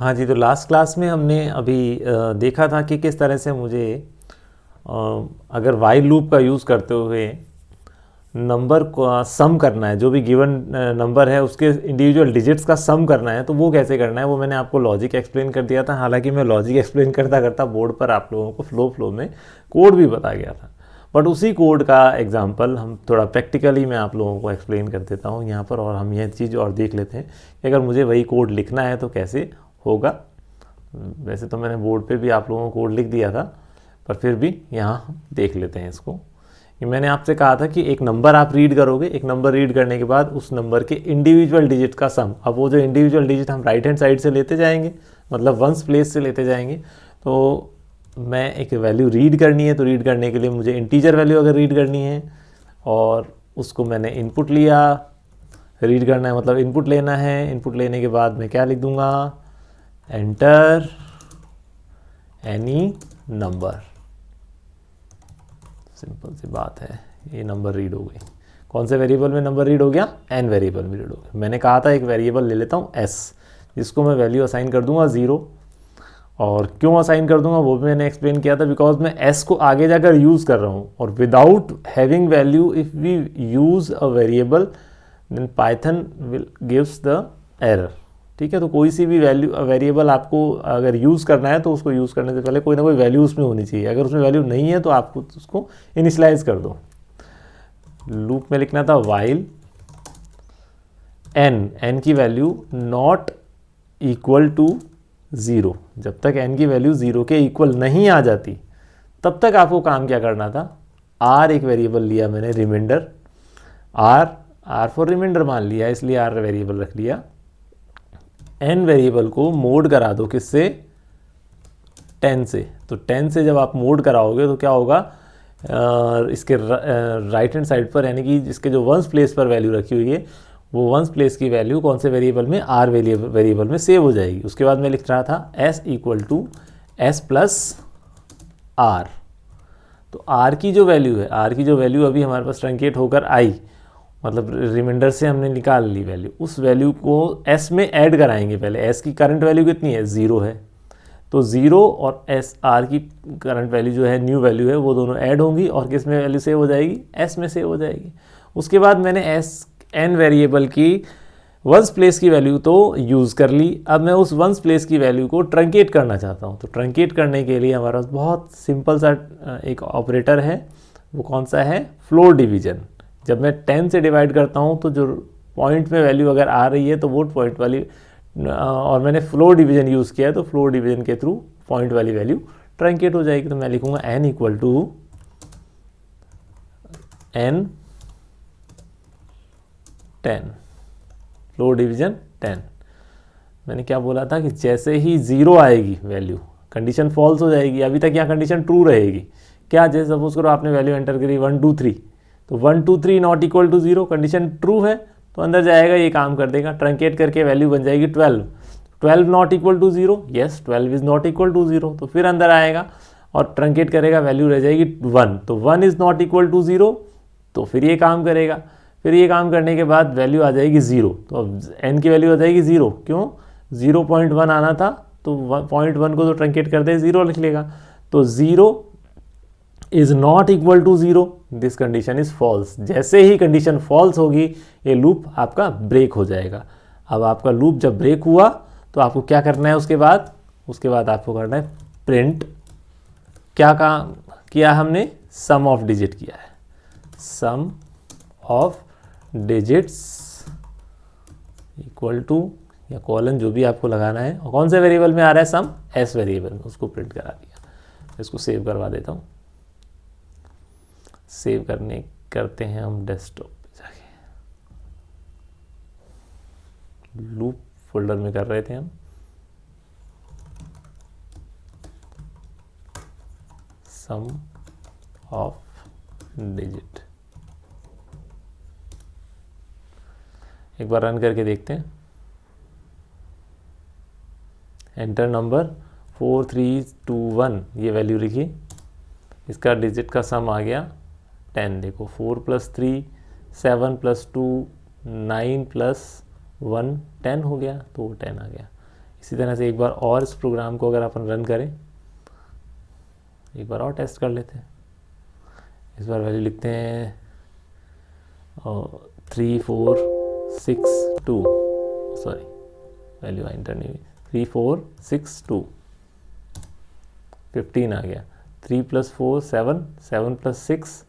हाँ जी, तो last class में हमने अभी देखा था कि किस तरह से मुझे अगर वाइल लूप का यूज़ करते हुए नंबर को सम करना है, जो भी गिवन नंबर है उसके इंडिविजुअल डिजिट्स का सम करना है, तो वो कैसे करना है वो मैंने आपको लॉजिक एक्सप्लेन कर दिया था। हालांकि मैं लॉजिक एक्सप्लेन करता करता बोर्ड पर आप लोगों को फ्लो में कोड भी बता गया था, बट उसी कोड का एग्जांपल हम थोड़ा प्रैक्टिकली मैं आप लोगों को एक्सप्लेन कर देता हूँ यहाँ पर, और हम यह चीज़ और देख लेते हैं कि अगर मुझे वही कोड लिखना है तो कैसे होगा। वैसे तो मैंने बोर्ड पे भी आप लोगों को कोड लिख दिया था, पर फिर भी यहाँ हम देख लेते हैं इसको। कि मैंने आपसे कहा था कि एक नंबर आप रीड करोगे, एक नंबर रीड करने के बाद उस नंबर के इंडिविजुअल डिजिट का सम। अब वो जो इंडिविजुअल डिजिट हम राइट हैंड साइड से लेते जाएंगे, मतलब वंस प्लेस से लेते जाएंगे। तो मैं एक वैल्यू रीड करनी है, तो रीड करने के लिए मुझे इंटीजर वैल्यू अगर रीड करनी है और उसको मैंने इनपुट लिया, रीड करना है मतलब इनपुट लेना है। इनपुट लेने के बाद मैं क्या लिख दूंगा, एंटर एनी नंबर। सिंपल सी बात है, ये नंबर रीड हो गई। कौन से वेरिएबल में नंबर रीड हो गया, एन वेरिएबल में रीड हो गया। मैंने कहा था एक वेरिएबल ले लेता हूँ एस, जिसको मैं वैल्यू असाइन कर दूंगा 0। और क्यों असाइन कर दूंगा वो भी मैंने एक्सप्लेन किया था, बिकॉज मैं एस को आगे जाकर यूज़ कर रहा हूँ, और without having value if we use a variable then Python will gives the error. ठीक है, तो कोई सी भी वेरिएबल आपको अगर यूज़ करना है तो उसको यूज़ करने से पहले कोई ना कोई वैल्यू उसमें होनी चाहिए। अगर उसमें वैल्यू नहीं है तो आपको उसको इनिशियलाइज कर दो। लूप में लिखना था वाइल एन की वैल्यू नॉट इक्वल टू 0। जब तक एन की वैल्यू 0 के इक्वल नहीं आ जाती तब तक आपको काम क्या करना था, आर एक वेरिएबल लिया मैंने रिमाइंडर, आर फॉर रिमाइंडर मान लिया, इसलिए आर वेरिएबल रख लिया। एन वेरिएबल को मोड करा दो, किससे, 10 से। तो 10 से जब आप मोड कराओगे तो क्या होगा, इसके राइट हैंड साइड पर, यानी कि जिसके जो वंस प्लेस पर वैल्यू रखी हुई है वो वंस प्लेस की वैल्यू कौन से वेरिएबल में, आर वेरिएबल में सेव हो जाएगी। उसके बाद मैं लिख रहा था S equal to S plus R. तो आर की जो वैल्यू है, आर की जो वैल्यू अभी हमारे पास ट्रंकेट होकर आई, मतलब रिमाइंडर से हमने निकाल ली वैल्यू, उस वैल्यू को एस में ऐड कराएंगे। पहले एस की करंट वैल्यू कितनी है, 0 है, तो 0 और एस आर की करंट वैल्यू जो है, न्यू वैल्यू है, वो दोनों ऐड होंगी और किस में वैल्यू सेव हो जाएगी, एस में सेव हो जाएगी। उसके बाद मैंने एस एन वेरिएबल की वंस प्लेस की वैल्यू तो यूज़ कर ली। अब मैं उस वंस प्लेस की वैल्यू को ट्रंकेट करना चाहता हूँ। तो ट्रंकेट करने के लिए हमारे पास बहुत सिंपल सा एक ऑपरेटर है, वो कौन सा है, फ्लोर डिवीजन। जब मैं 10 से डिवाइड करता हूँ तो जो पॉइंट में वैल्यू अगर आ रही है तो वो पॉइंट वाली, और मैंने फ्लोर डिवीजन यूज़ किया है तो फ्लोर डिवीजन के थ्रू पॉइंट वाली वैल्यू ट्रंकेट हो जाएगी। तो मैं लिखूंगा n equal to n 10, floor division 10। मैंने क्या बोला था कि जैसे ही 0 आएगी वैल्यू, कंडीशन फॉल्स हो जाएगी। अभी तक यहाँ कंडीशन ट्रू रहेगी। क्या, जैसे सपोज करो आपने वैल्यू एंटर करी 1 2 3, तो 1 2 3 not equal to 0, condition true है तो अंदर जाएगा, ये काम कर देगा, ट्रंकेट करके वैल्यू बन जाएगी 12। 12 not equal to 0, yes 12 is not equal to 0, तो फिर अंदर आएगा और ट्रंकेट करेगा, वैल्यू रह जाएगी 1। तो 1 इज़ नॉट इक्वल टू 0, तो फिर ये काम करेगा। फिर ये काम करने के बाद वैल्यू आ जाएगी 0, तो अब n की वैल्यू आ जाएगी 0। क्यों, 0.1 आना था तो 0.1 को तो ट्रंकेट कर दे, 0 लिख लेगा। तो 0 is not equal to 0, this condition is false. जैसे ही कंडीशन फॉल्स होगी ये लूप आपका ब्रेक हो जाएगा। अब आपका लूप जब ब्रेक हुआ तो आपको क्या करना है, उसके बाद आपको करना है प्रिंट। क्या काम किया हमने, सम ऑफ डिजिट किया है, सम ऑफ डिजिट्स इक्वल टू, या कॉलन जो भी आपको लगाना है, और कौन से वेरिएबल में आ रहा है सम, एस वेरिएबल में, उसको प्रिंट करा दिया। इसको सेव करवा देता हूँ। सेव करते हैं हम डेस्कटॉप पे जाके, लूप फोल्डर में कर रहे थे हम, सम ऑफ डिजिट। एक बार रन करके देखते हैं। एंटर नंबर 4321, ये वैल्यू लिखी, इसका डिजिट का सम आ गया 10। देखो 4 + 3 7 + 2 9 + 1 10 हो गया, तो वो 10 आ गया। इसी तरह से एक बार और इस प्रोग्राम को अगर अपन रन करें, एक बार और टेस्ट कर लेते हैं। इस बार वैल्यू लिखते हैं 3 4 6 2, सॉरी वैल्यू एंटर नहीं हुई, 3 4 6 2, 15 आ गया। 3 + 4 7, 7 + 6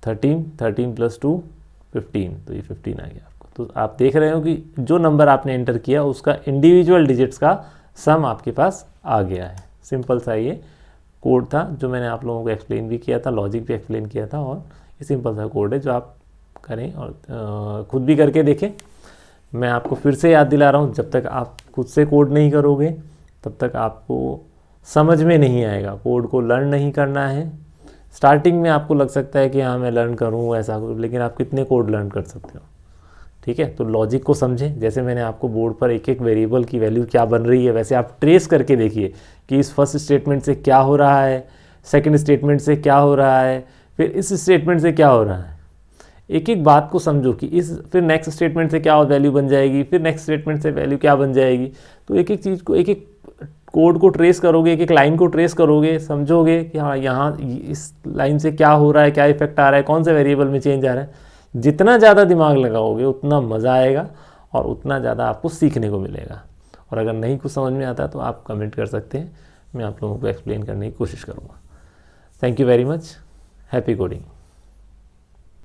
13, 13 + 2 15, तो ये 15 आ गया आपको। तो आप देख रहे हो कि जो नंबर आपने एंटर किया उसका इंडिविजुअल डिजिट्स का सम आपके पास आ गया है। सिंपल सा ये कोड था जो मैंने आप लोगों को एक्सप्लेन भी किया था, लॉजिक भी एक्सप्लेन किया था, और ये सिंपल सा कोड है जो आप करें और खुद भी करके देखें। मैं आपको फिर से याद दिला रहा हूँ, जब तक आप खुद से कोड नहीं करोगे तब तक आपको समझ में नहीं आएगा। कोड को लर्न नहीं करना है। स्टार्टिंग में आपको लग सकता है कि हाँ मैं लर्न करूँ ऐसा कुछ, लेकिन आप कितने कोड लर्न कर सकते हो, ठीक है। तो लॉजिक को समझें। जैसे मैंने आपको बोर्ड पर एक एक वेरिएबल की वैल्यू क्या बन रही है, वैसे आप ट्रेस करके देखिए कि इस फर्स्ट स्टेटमेंट से क्या हो रहा है, सेकंड स्टेटमेंट से क्या हो रहा है, फिर इस स्टेटमेंट से क्या हो रहा है। एक एक बात को समझो कि इस फिर नेक्स्ट स्टेटमेंट से क्या वैल्यू बन जाएगी, फिर नेक्स्ट स्टेटमेंट से वैल्यू क्या बन जाएगी। तो एक एक चीज़ को, एक एक कोड को ट्रेस करोगे, एक एक लाइन को ट्रेस करोगे, समझोगे कि हाँ यहाँ इस लाइन से क्या हो रहा है, क्या इफेक्ट आ रहा है, कौन से वेरिएबल में चेंज आ रहा है। जितना ज़्यादा दिमाग लगाओगे उतना मज़ा आएगा और उतना ज़्यादा आपको सीखने को मिलेगा। और अगर नहीं कुछ समझ में आता तो आप कमेंट कर सकते हैं, मैं आप लोगों को एक्सप्लेन करने की कोशिश करूँगा। Thank you very much. Happy coding.